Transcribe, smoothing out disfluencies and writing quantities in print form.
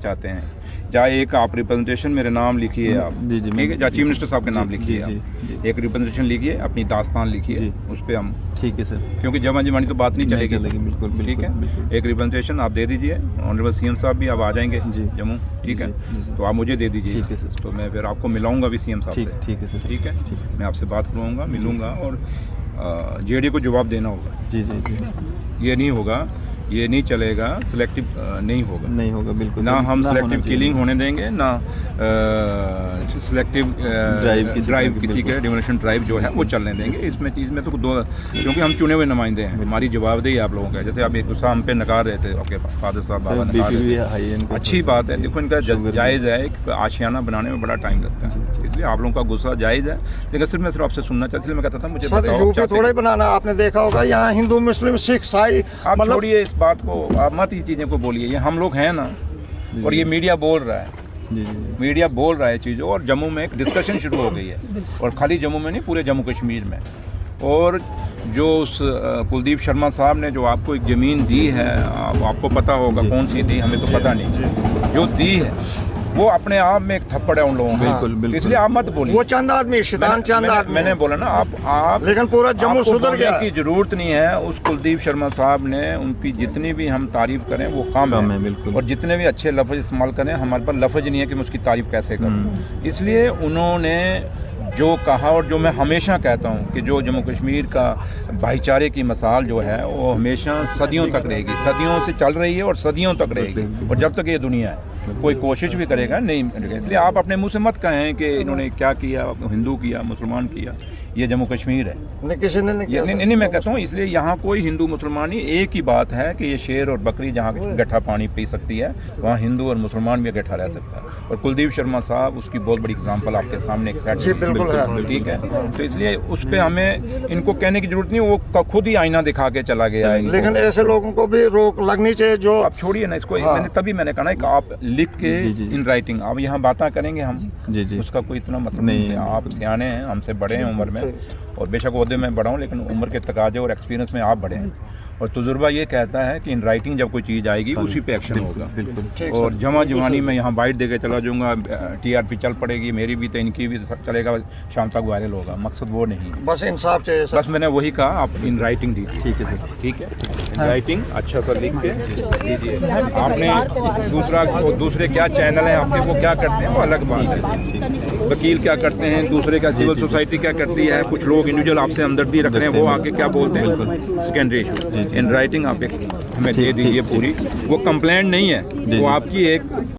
चाहते हैं, जहाँ एक आप रिप्रेजेंटेशन मेरे नाम लिखिए आप, जी ठीक है, जहाँ चीफ मिनिस्टर साहब के नाम लिखिए जी, आप, एक रिप्रेजेंटेशन लिखिए, अपनी दास्तान लिखिए, उस पर हम, ठीक है सर, क्योंकि जमा जमानी तो बात नहीं चलेगी, बिल्कुल, ठीक है। एक रिप्रेजेंटेशन आप दे दीजिए, ऑनरेबल सीएम साहब भी अब आ जाएंगे जम्मू, ठीक है, तो आप मुझे दे दीजिए, ठीक है सर, तो मैं फिर आपको मिलाऊंगा भी सीएम साहब से, ठीक है सर, ठीक है, मैं आपसे बात करूँगा, मिलूँगा, और जेडी को जवाब देना होगा, जी, ये नहीं होगा, ये नहीं चलेगा, सिलेक्टिव नहीं होगा बिल्कुल ना, हम सिलेक्टिव किलिंग होने देंगे ना, सिलेक्टिव ड्राइव किसी के डिमोलिशन ड्राइव जो है वो चलने देंगे। इसमें चीज़ में तो दो, क्योंकि हम चुने हुए नुमाइंदे हैं, हमारी जवाबदेही आप लोगों का, जैसे आप एक दूसरा हम पे नकार रहे थे, ओके फादर साहब बाबा नकार रहे थे, अच्छी बात है, देखो इनका जायज़ है, आशियाना बनाने में बड़ा टाइम लगता है, इसलिए आप लोगों का गुस्सा जायज़ है, लेकिन सिर्फ मैं आपसे सुनना चाहता, इसलिए मैं कहता था मुझे थोड़ा ही बनाना, आपने देखा होगा यहाँ हिंदू मुस्लिम सिख ईसाई, आप छोड़िए इस बात को, आप मत ही चीज़ें को बोलिए, ये हम लोग हैं ना, और ये मीडिया बोल रहा है, मीडिया बोल रहा है चीज़ों, और जम्मू में एक डिस्कशन शुरू हो गई है, और खाली जम्मू में नहीं, पूरे जम्मू कश्मीर में। और जो उस कुलदीप शर्मा साहब ने जो आपको एक ज़मीन दी है, आपको पता होगा कौन सी दी, हमें तो पता नहीं, जो दी है वो अपने आप में एक थप्पड़ है उन लोगों को, बिल्कुल, इसलिए आप मत बोलिए, वो चंद आदमी शैतान चंद आदमी, मैंने बोला ना, आप लेकिन पूरा जम्मू सुधर गया की जरूरत नहीं है। उस कुलदीप शर्मा साहब ने, उनकी जितनी भी हम तारीफ करें वो कम है, बिल्कुल, और जितने भी अच्छे लफ्ज इस्तेमाल करें, हमारे पास लफ्ज नहीं है कि मैं उसकी तारीफ कैसे करूं। इसलिए उन्होंने जो कहा, और जो मैं हमेशा कहता हूं कि जो जम्मू कश्मीर का भाईचारे की मिसाल जो है वो हमेशा सदियों तक रहेगी, सदियों से चल रही है और सदियों तक रहेगी, और जब तक ये दुनिया है कोई कोशिश भी करेगा नहीं। इसलिए आप अपने मुंह से मत कहें कि इन्होंने क्या किया, हिंदू किया, मुसलमान किया, ये जम्मू कश्मीर है, किसी ने नहीं किया, नहीं मैं कहता हूँ। इसलिए यहाँ कोई हिंदू मुसलमान नहीं, एक ही बात है कि ये शेर और बकरी जहाँ गड्ढा पानी पी सकती है, वहाँ हिंदू और मुसलमान भी गड्ढा रह सकता है, और कुलदीप शर्मा साहब उसकी बहुत बड़ी एग्जाम्पल आपके सामने एक सेट, बिल्कुल ठीक है। तो इसलिए उस पर हमें इनको कहने की जरूरत नहीं, वो खुद ही आईना दिखा के चला गया है। लेकिन ऐसे लोगों को भी रोक लगनी चाहिए जो, आप छोड़िए ना इसको, तभी मैंने कहा ना कि आप लिख के इन राइटिंग, आप यहाँ बातें करेंगे हम, उसका कोई इतना मतलब नहीं है, आप सियाने हैं, हमसे बड़े हैं उम्र में, और बेशक ओहदे में बड़ा हूँ, लेकिन उम्र के तकाजे और एक्सपीरियंस में आप बड़े हैं, और तजुर्बा ये कहता है कि इन राइटिंग जब कोई चीज़ आएगी उसी पे एक्शन होगा। और जमा जवानी में यहाँ बाइट देके चला जाऊँगा, TRP चल पड़ेगी, मेरी भी तो इनकी भी चलेगा, शाम तक वायरल होगा, मकसद वो नहीं, बस इंसाफ चाहिए। बस मैंने वही कहा, आप इन राइटिंग दी, ठीक है सर, ठीक है, इन राइटिंग अच्छा सा लिख के दीजिए। आपने दूसरे क्या चैनल हैं आपके, वो क्या करते हैं वो अलग बात है, वकील क्या करते हैं, दूसरे का सिविल सोसाइटी क्या करती है, कुछ लोग इंडिविजुअल आपसे हमदर्दी रख रहे हैं, वो आके क्या बोलते हैं, सेकेंडरी इशू। इन राइटिंग आप एक हमें दे दीजिए पूरी, वो कंप्लेंट नहीं है, वो आपकी एक